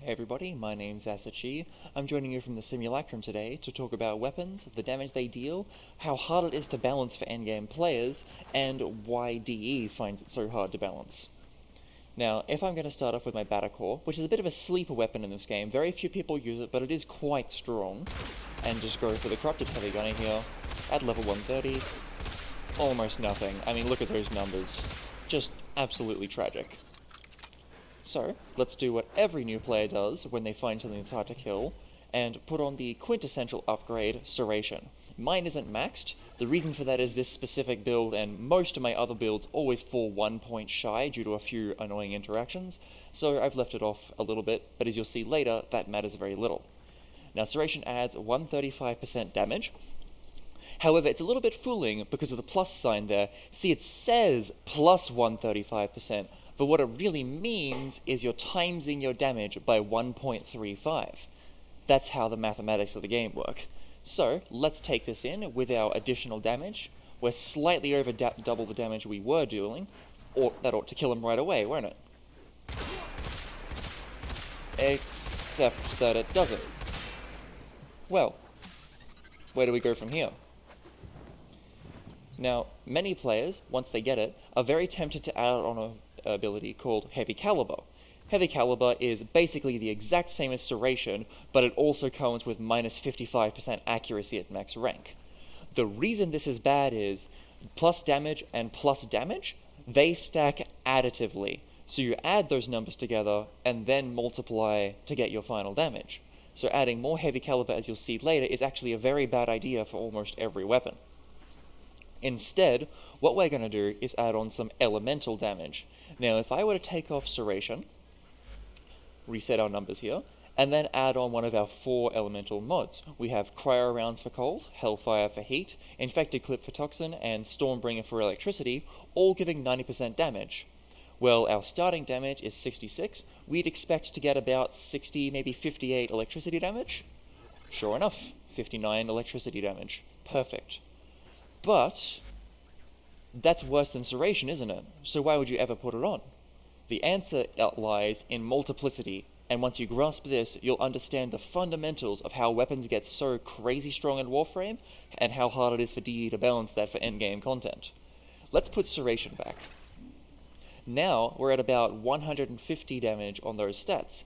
Hey everybody, my name's Asachi. I'm joining you from the Simulacrum today to talk about weapons, the damage they deal, how hard it is to balance for endgame players, and why DE finds it so hard to balance. Now, if I'm going to start off with my Battercore, which is a bit of a sleeper weapon in this game, very few people use it, but it is quite strong, and just go for the Corrupted Heavy Gunner here, at level 130, almost nothing. I mean, look at those numbers. Just absolutely tragic. So, let's do what every new player does when they find something that's hard to kill, and put on the quintessential upgrade, Serration. Mine isn't maxed. The reason for that is this specific build and most of my other builds always fall 1 point shy due to a few annoying interactions, so I've left it off a little bit, but as you'll see later, that matters very little. Now, Serration adds 135% damage. However, it's a little bit fooling because of the plus sign there. See, it says plus 135%, but what it really means is you're timesing your damage by 1.35. That's how the mathematics of the game work. So, let's take this in with our additional damage. We're slightly over double the damage we were dealing, or that ought to kill him right away, won't it? Except that it doesn't. Well, where do we go from here? Now, many players, once they get it, are very tempted to add on an ability called Heavy Caliber. Heavy Caliber is basically the exact same as Serration, but it also comes with minus 55% accuracy at max rank. The reason this is bad is plus damage and plus damage, they stack additively. So you add those numbers together and then multiply to get your final damage. So adding more Heavy Caliber, as you'll see later, is actually a very bad idea for almost every weapon. Instead, what we're going to do is add on some elemental damage. Now, if I were to take off Serration, reset our numbers here, and then add on one of our 4 elemental mods. We have Cryo Rounds for Cold, Hellfire for Heat, Infected Clip for Toxin, and Stormbringer for Electricity, all giving 90% damage. Well, our starting damage is 66, we'd expect to get about 60, maybe 58 electricity damage. Sure enough, 59 electricity damage. Perfect. But that's worse than Serration, isn't it? So why would you ever put it on? The answer lies in multiplicity, and once you grasp this, you'll understand the fundamentals of how weapons get so crazy strong in Warframe, and how hard it is for DE to balance that for endgame content. Let's put Serration back. Now we're at about 150 damage on those stats.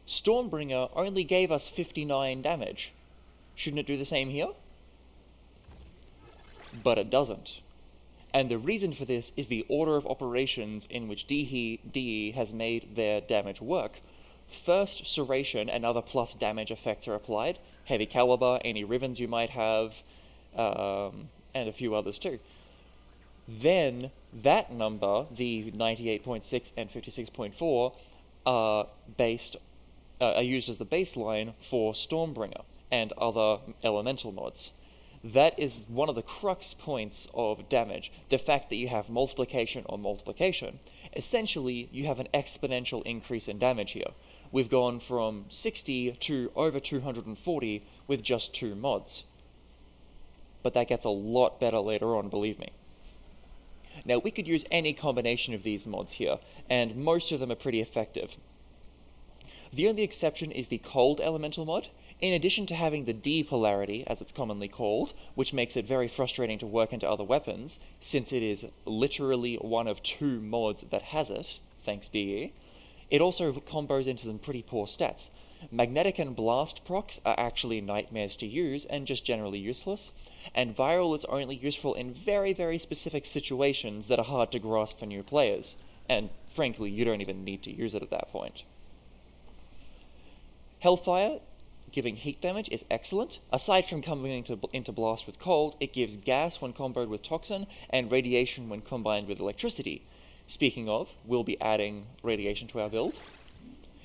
Stormbringer only gave us 59 damage. Shouldn't it do the same here? But it doesn't. And the reason for this is the order of operations in which DE has made their damage work. First, Serration and other plus damage effects are applied, Heavy Caliber, any Rivens you might have, and a few others too. Then, that number, the 98.6 and 56.4, are used as the baseline for Stormbringer and other elemental mods. That is one of the crux points of damage, the fact that you have multiplication on multiplication. Essentially, you have an exponential increase in damage here. We've gone from 60 to over 240 with just 2 mods. But that gets a lot better later on, believe me. Now, we could use any combination of these mods here, and most of them are pretty effective. The only exception is the Cold Elemental mod. In addition to having the D polarity, as it's commonly called, which makes it very frustrating to work into other weapons, since it is literally one of 2 mods that has it, thanks DE, it also combos into some pretty poor stats. Magnetic and Blast procs are actually nightmares to use and just generally useless, and Viral is only useful in very, very specific situations that are hard to grasp for new players, and frankly, you don't even need to use it at that point. Hellfire, giving heat damage, is excellent. Aside from coming into Blast with Cold, it gives gas when comboed with Toxin, and radiation when combined with electricity. Speaking of, we'll be adding radiation to our build.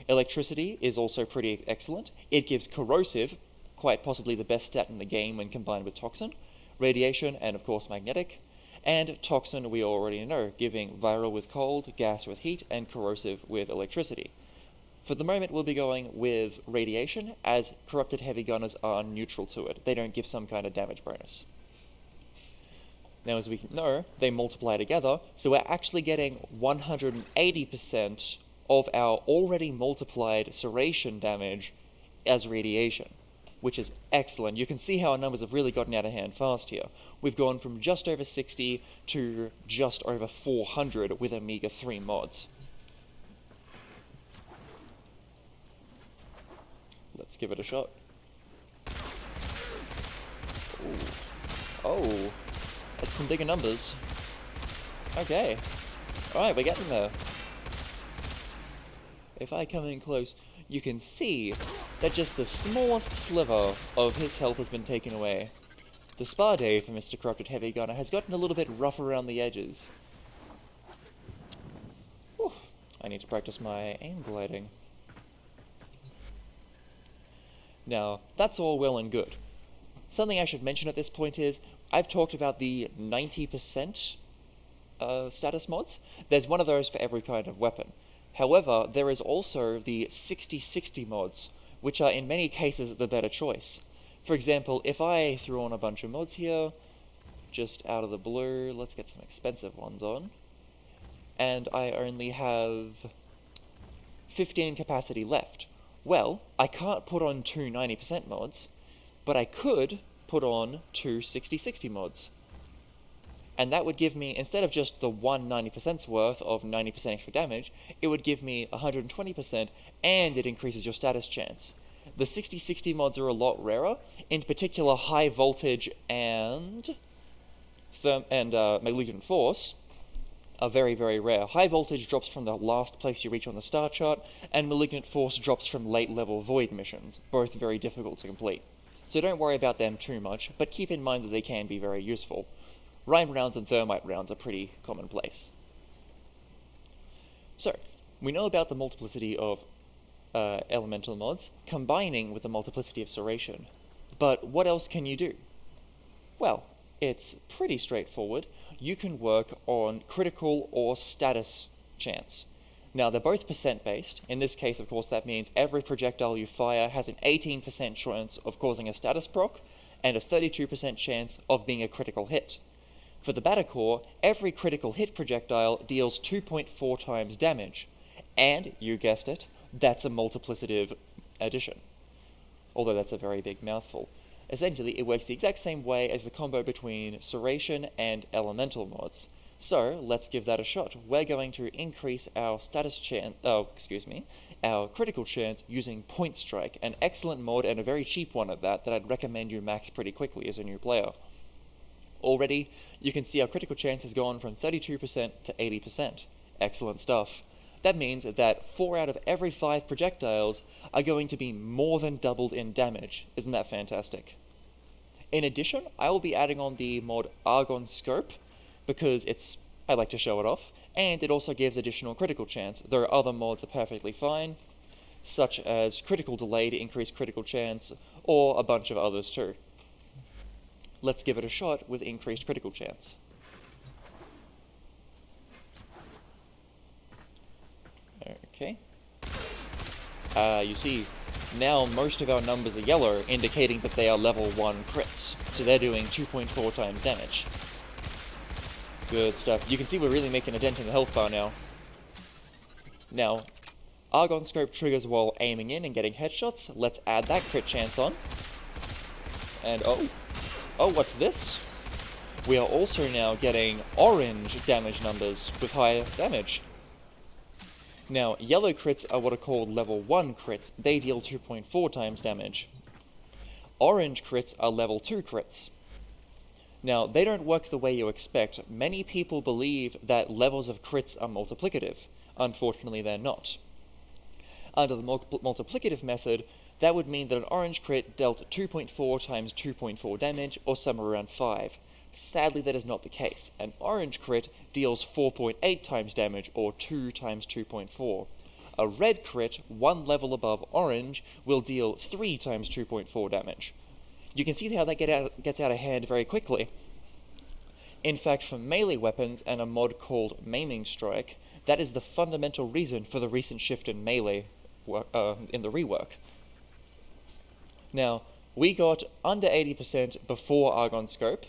Electricity is also pretty excellent. It gives Corrosive, quite possibly the best stat in the game when combined with Toxin, radiation, and of course Magnetic. And Toxin we already know, giving Viral with Cold, Gas with Heat, and Corrosive with electricity. For the moment, we'll be going with Radiation, as Corrupted Heavy Gunners are neutral to it. They don't give some kind of damage bonus. Now, as we know, they multiply together, so we're actually getting 180% of our already multiplied serration damage as radiation, which is excellent. You can see how our numbers have really gotten out of hand fast here. We've gone from just over 60 to just over 400 with Amiga 3 mods. Let's give it a shot. Ooh. Oh, that's some bigger numbers. Okay. Alright, we're getting there. If I come in close, you can see that just the smallest sliver of his health has been taken away. The spa day for Mr. Corrupted Heavy Gunner has gotten a little bit rough around the edges. Whew. I need to practice my aim gliding. Now, that's all well and good. Something I should mention at this point is, I've talked about the 90% status mods. There's one of those for every kind of weapon. However, there is also the 60-60 mods, which are in many cases the better choice. For example, if I threw on a bunch of mods here, just out of the blue, let's get some expensive ones on, and I only have 15 capacity left. Well, I can't put on two 90% mods, but I could put on two 60-60 mods. And that would give me, instead of just the one 90%'s worth of 90% extra damage, it would give me 120%, and it increases your status chance. The 60-60 mods are a lot rarer, in particular High Voltage and Malignant Force are very, very rare. High Voltage drops from the last place you reach on the star chart, and Malignant Force drops from late-level Void missions, both very difficult to complete. So don't worry about them too much, but keep in mind that they can be very useful. Rhyme rounds and Thermite rounds are pretty commonplace. So, we know about the multiplicity of elemental mods, combining with the multiplicity of serration. But what else can you do? Well, it's pretty straightforward. You can work on critical or status chance. Now, they're both percent-based. In this case, of course, that means every projectile you fire has an 18% chance of causing a status proc, and a 32% chance of being a critical hit. For the Batacore, every critical hit projectile deals 2.4 times damage. And, you guessed it, that's a multiplicative addition. Although that's a very big mouthful. Essentially, it works the exact same way as the combo between serration and elemental mods. So, let's give that a shot. We're going to increase our status chance, our critical chance using Point Strike, an excellent mod and a very cheap one at that I'd recommend you max pretty quickly as a new player. Already, you can see our critical chance has gone from 32% to 80%. Excellent stuff. That means that 4 out of every 5 projectiles are going to be more than doubled in damage. Isn't that fantastic? In addition, I will be adding on the mod Argon Scope, because I like to show it off, and it also gives additional critical chance, though other mods are perfectly fine, such as Critical Delay to increase critical chance, or a bunch of others too. Let's give it a shot with increased critical chance. Okay. You see, now most of our numbers are yellow, indicating that they are level 1 crits, so they're doing 2.4 times damage. Good stuff. You can see we're really making a dent in the health bar now. Now, Argon Scope triggers while aiming in and getting headshots. Let's add that crit chance on. And oh, what's this? We are also now getting orange damage numbers with higher damage. Now, yellow crits are what are called level 1 crits. They deal 2.4 times damage. Orange crits are level 2 crits. Now, they don't work the way you expect. Many people believe that levels of crits are multiplicative. Unfortunately, they're not. Under the multiplicative method, that would mean that an orange crit dealt 2.4 times 2.4 damage, or somewhere around 5. Sadly, that is not the case. An orange crit deals 4.8 times damage, or 2 times 2.4. A red crit, one level above orange, will deal 3 times 2.4 damage. You can see how that gets out of hand very quickly. In fact, for melee weapons and a mod called Maiming Strike, that is the fundamental reason for the recent shift in melee in the rework. Now, we got under 80% before Argon Scope,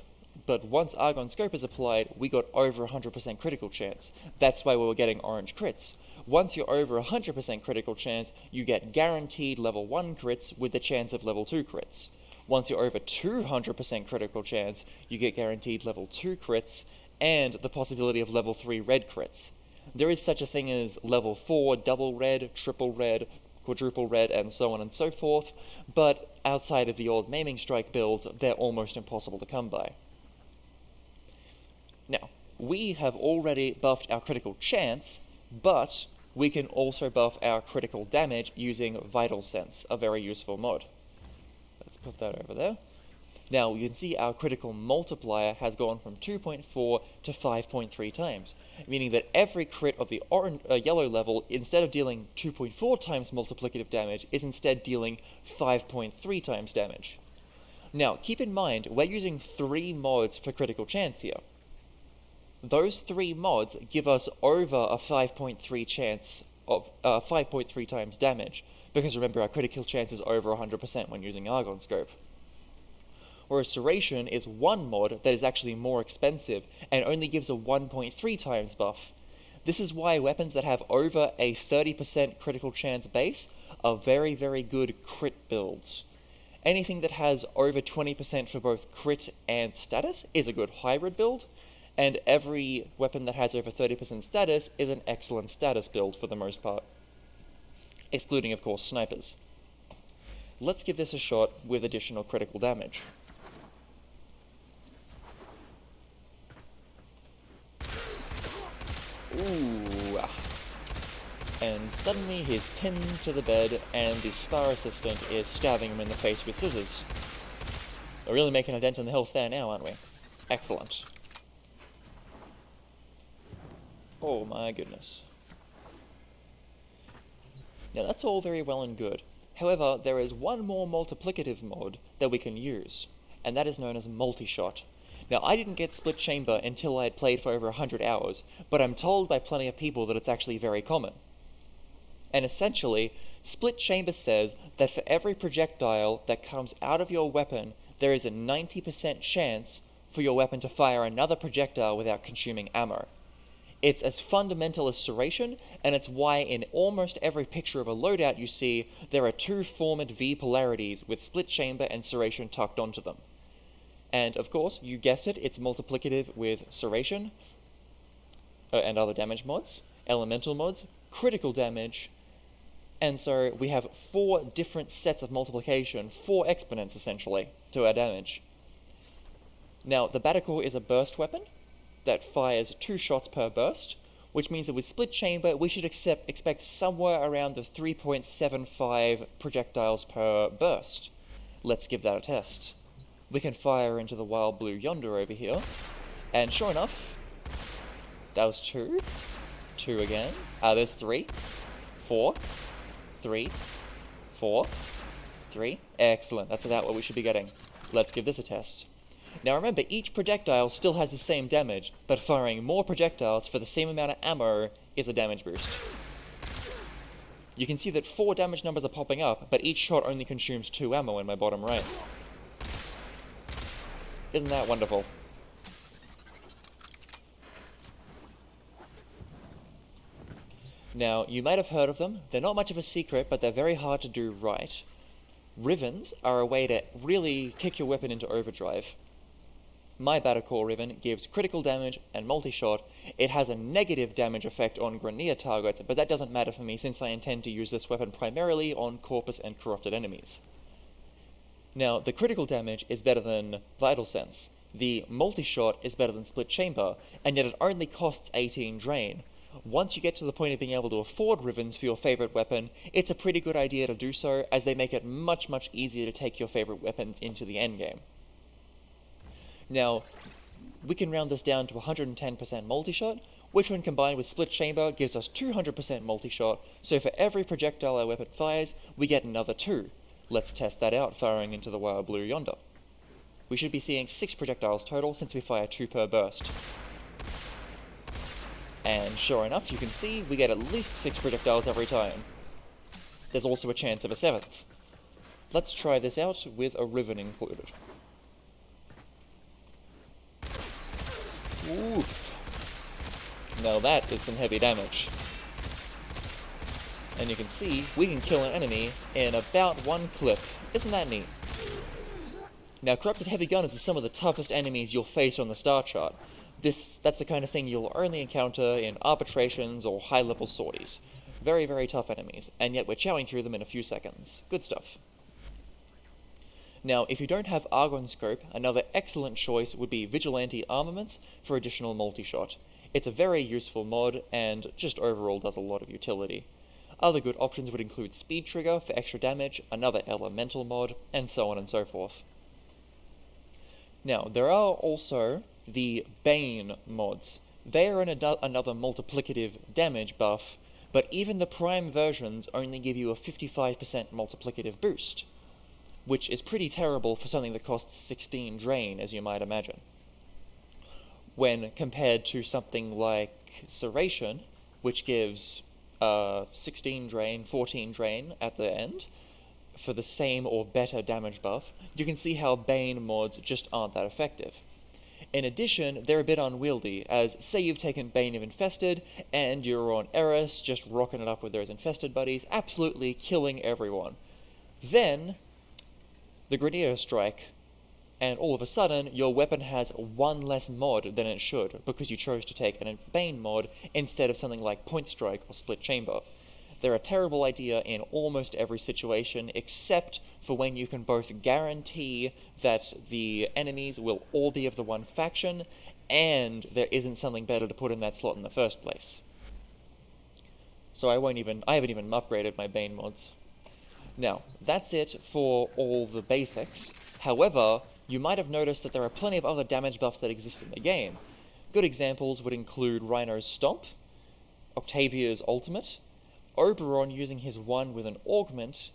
but once Argon Scope is applied, we got over 100% critical chance. That's why we were getting orange crits. Once you're over 100% critical chance, you get guaranteed level 1 crits with the chance of level 2 crits. Once you're over 200% critical chance, you get guaranteed level 2 crits and the possibility of level 3 red crits. There is such a thing as level 4 double red, triple red, quadruple red, and so on and so forth, but outside of the old Maiming Strike builds, they're almost impossible to come by. Now, we have already buffed our critical chance, but we can also buff our critical damage using Vital Sense, a very useful mod. Let's put that over there. Now, you can see our critical multiplier has gone from 2.4 to 5.3 times, meaning that every crit of the yellow level, instead of dealing 2.4 times multiplicative damage, is instead dealing 5.3 times damage. Now, keep in mind, we're using 3 mods for critical chance here. Those 3 mods give us over a 5.3 chance of 5.3 times damage, because remember, our critical chance is over 100% when using Argon Scope. Whereas Serration is one mod that is actually more expensive and only gives a 1.3 times buff. This is why weapons that have over a 30% critical chance base are very, very good crit builds. Anything that has over 20% for both crit and status is a good hybrid build, and every weapon that has over 30% status is an excellent status build for the most part. Excluding, of course, snipers. Let's give this a shot with additional critical damage. Ooh. And suddenly he's pinned to the bed and the spar assistant is stabbing him in the face with scissors. We're really making a dent in the health there now, aren't we? Excellent. Oh my goodness. Now that's all very well and good. However, there is one more multiplicative mod that we can use, and that is known as Multishot. Now, I didn't get Split Chamber until I had played for over 100 hours, but I'm told by plenty of people that it's actually very common. And essentially, Split Chamber says that for every projectile that comes out of your weapon, there is a 90% chance for your weapon to fire another projectile without consuming ammo. It's as fundamental as Serration, and it's why in almost every picture of a loadout you see, there are 2 formed V polarities with Split Chamber and Serration tucked onto them. And of course, you guessed it, it's multiplicative with Serration and other damage mods, elemental mods, critical damage, and so we have 4 different sets of multiplication, 4 exponents essentially, to our damage. Now, the Batticore is a burst weapon that fires 2 shots per burst, which means that with Split Chamber, we should expect somewhere around the 3.75 projectiles per burst. Let's give that a test. We can fire into the wild blue yonder over here, and sure enough, that was 2, 2 again, there's 3, 4, 3, 4, 3, excellent, that's about what we should be getting. Let's give this a test. Now remember, each projectile still has the same damage, but firing more projectiles for the same amount of ammo is a damage boost. You can see that 4 damage numbers are popping up, but each shot only consumes 2 ammo in my bottom right. Isn't that wonderful? Now, you might have heard of them. They're not much of a secret, but they're very hard to do right. Rivens are a way to really kick your weapon into overdrive. My Batticore Riven gives critical damage and multi-shot. It has a negative damage effect on Grenier targets, but that doesn't matter for me since I intend to use this weapon primarily on Corpus and Corrupted enemies. Now, the critical damage is better than Vital Sense. The multi-shot is better than Split Chamber, and yet it only costs 18 drain. Once you get to the point of being able to afford Rivens for your favorite weapon, it's a pretty good idea to do so, as they make it much, much easier to take your favorite weapons into the endgame. Now, we can round this down to 110% multi-shot, which when combined with Split Chamber gives us 200% multi-shot, so for every projectile our weapon fires, we get another 2. Let's test that out, firing into the wild blue yonder. We should be seeing 6 projectiles total since we fire 2 per burst. And sure enough, you can see we get at least 6 projectiles every time. There's also a chance of a 7th. Let's try this out with a Riven included. Oof. Now that is some heavy damage. And you can see, we can kill an enemy in about one clip. Isn't that neat? Now, Corrupted Heavy Gunners are some of the toughest enemies you'll face on the star chart. That's the kind of thing you'll only encounter in arbitrations or high-level sorties. Very, very tough enemies, and yet we're chowing through them in a few seconds. Good stuff. Now, if you don't have Argon Scope, another excellent choice would be Vigilante Armaments for additional multi-shot. It's a very useful mod, and just overall does a lot of utility. Other good options would include Speed Trigger for extra damage, another elemental mod, and so on and so forth. Now, there are also the Bane mods. They are another multiplicative damage buff, but even the Prime versions only give you a 55% multiplicative boost, which is pretty terrible for something that costs 16 drain, as you might imagine. When compared to something like Serration, which gives 16 drain, 14 drain at the end, for the same or better damage buff, you can see how Bane mods just aren't that effective. In addition, they're a bit unwieldy, as say you've taken Bane of Infested, and you're on Eris, just rocking it up with those Infested buddies, absolutely killing everyone. Then, the Grenadier Strike, and all of a sudden, your weapon has one less mod than it should, because you chose to take a Bane mod instead of something like Point Strike or Split Chamber. They're a terrible idea in almost every situation, except for when you can both guarantee that the enemies will all be of the one faction, and there isn't something better to put in that slot in the first place. So I haven't even upgraded my Bane mods. Now, that's it for all the basics. However, you might have noticed that there are plenty of other damage buffs that exist in the game. Good examples would include Rhino's Stomp, Octavia's Ultimate, Oberon using his 1 with an augment,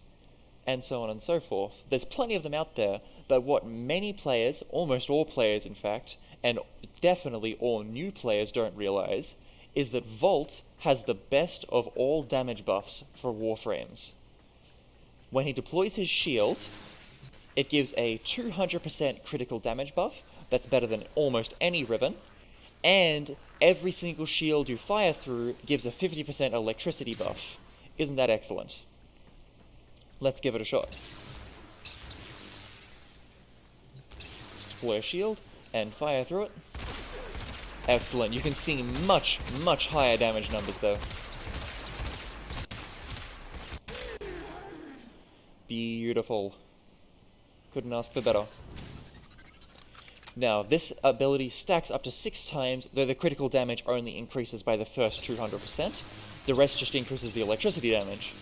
and so on and so forth. There's plenty of them out there, but what many players, almost all players in fact, and definitely all new players don't realize, is that Volt has the best of all damage buffs for Warframes. When he deploys his shield, it gives a 200% critical damage buff, that's better than almost any ribbon, and every single shield you fire through gives a 50% electricity buff. Isn't that excellent? Let's give it a shot. Let's deploy a shield and fire through it. Excellent. You can see much, much higher damage numbers though. Beautiful. Couldn't ask for better. Now, this ability stacks up to 6 times, though the critical damage only increases by the first 200%. The rest just increases the electricity damage.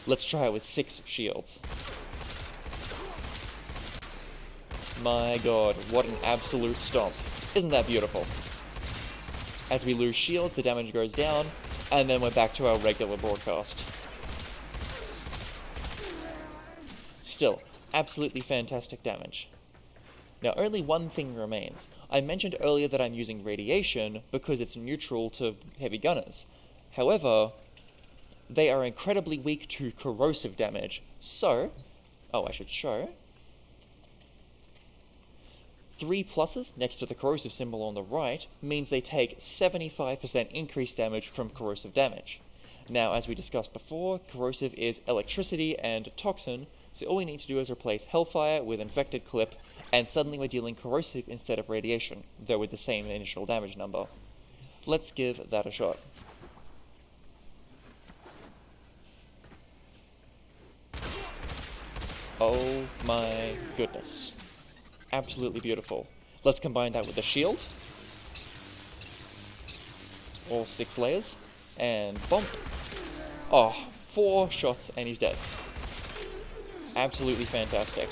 Let's try it with 6 shields. My god, what an absolute stomp. Isn't that beautiful? As we lose shields, the damage goes down, and then we're back to our regular broadcast. Still, absolutely fantastic damage. Now, only one thing remains. I mentioned earlier that I'm using radiation because it's neutral to heavy gunners. However, they are incredibly weak to corrosive damage. So, I should show. 3 pluses next to the corrosive symbol on the right means they take 75% increased damage from corrosive damage. Now, as we discussed before, corrosive is electricity and toxin, so all we need to do is replace Hellfire with Infected Clip, and suddenly we're dealing corrosive instead of radiation, though with the same initial damage number. Let's give that a shot. Oh my goodness. Absolutely beautiful. Let's combine that with the shield. All 6 layers. And bump. Oh, 4 shots and he's dead. Absolutely fantastic.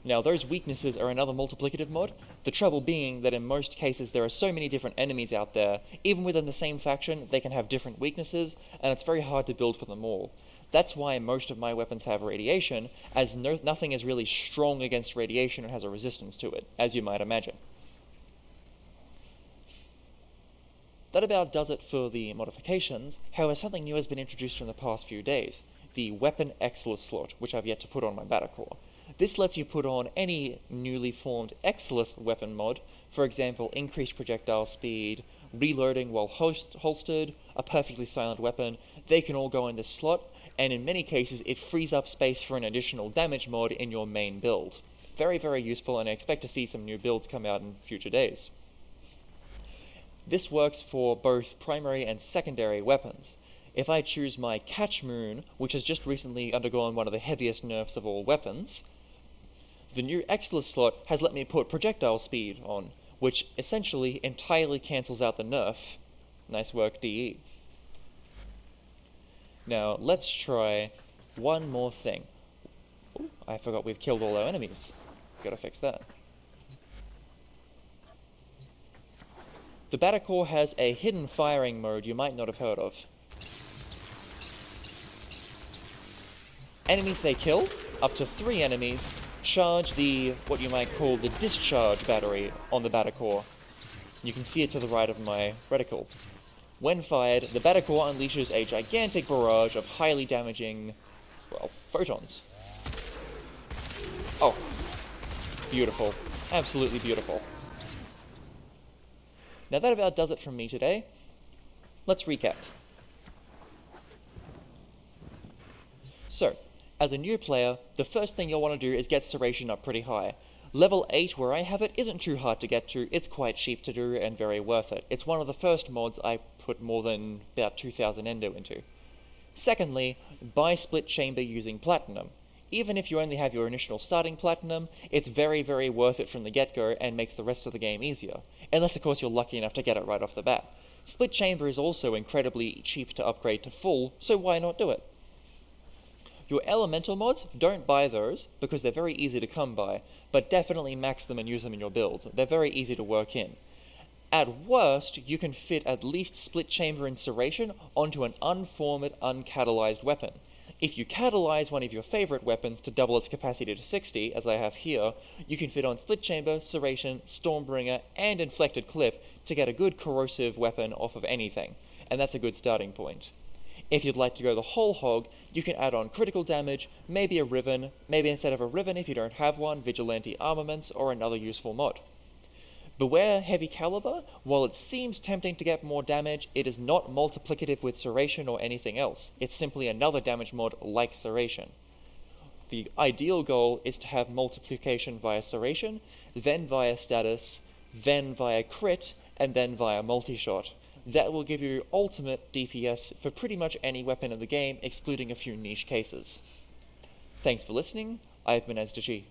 Now, those weaknesses are another multiplicative mod, the trouble being that in most cases there are so many different enemies out there, even within the same faction, they can have different weaknesses, and it's very hard to build for them all. That's why most of my weapons have radiation, as nothing is really strong against radiation or has a resistance to it, as you might imagine. That about does it for the modifications. However, something new has been introduced in the past few days, the Weapon Excellence slot, which I've yet to put on my Battlecore. This lets you put on any newly formed Excellus weapon mod, for example increased projectile speed, reloading while holstered, a perfectly silent weapon. They can all go in this slot, and in many cases it frees up space for an additional damage mod in your main build. Very, very useful, and I expect to see some new builds come out in future days. This works for both primary and secondary weapons. If I choose my Catch Moon, which has just recently undergone one of the heaviest nerfs of all weapons, the new Excellus slot has let me put projectile speed on, which essentially entirely cancels out the nerf. Nice work, DE. Now, let's try one more thing. Ooh, I forgot we've killed all our enemies. Gotta fix that. The Battle has a hidden firing mode you might not have heard of. Enemies they kill, up to 3 enemies, charge what you might call the discharge battery on the Battle. You can see it to the right of my reticle. When fired, the Battle unleashes a gigantic barrage of highly damaging, well, photons. Oh, beautiful. Absolutely beautiful. Now that about does it from me today. Let's recap. So, as a new player, the first thing you'll want to do is get Serration up pretty high. Level 8, where I have it, isn't too hard to get to. It's quite cheap to do and very worth it. It's one of the first mods I put more than about 2,000 endo into. Secondly, buy Split Chamber using Platinum. Even if you only have your initial starting Platinum, it's very, very worth it from the get-go and makes the rest of the game easier. Unless, of course, you're lucky enough to get it right off the bat. Split Chamber is also incredibly cheap to upgrade to full, so why not do it? Your elemental mods, don't buy those, because they're very easy to come by, but definitely max them and use them in your builds. They're very easy to work in. At worst, you can fit at least Split Chamber and Serration onto an unformed, uncatalyzed weapon. If you catalyze one of your favorite weapons to double its capacity to 60, as I have here, you can fit on Split Chamber, Serration, Stormbringer, and Inflected Clip to get a good corrosive weapon off of anything, and that's a good starting point. If you'd like to go the whole hog, you can add on critical damage, maybe a Riven, maybe instead of a Riven if you don't have one, Vigilante Armaments, or another useful mod. Beware Heavy Caliber. While it seems tempting to get more damage, it is not multiplicative with Serration or anything else. It's simply another damage mod like Serration. The ideal goal is to have multiplication via Serration, then via status, then via crit, and then via Multishot. That will give you ultimate DPS for pretty much any weapon in the game, excluding a few niche cases. Thanks for listening. I've been Asdaji.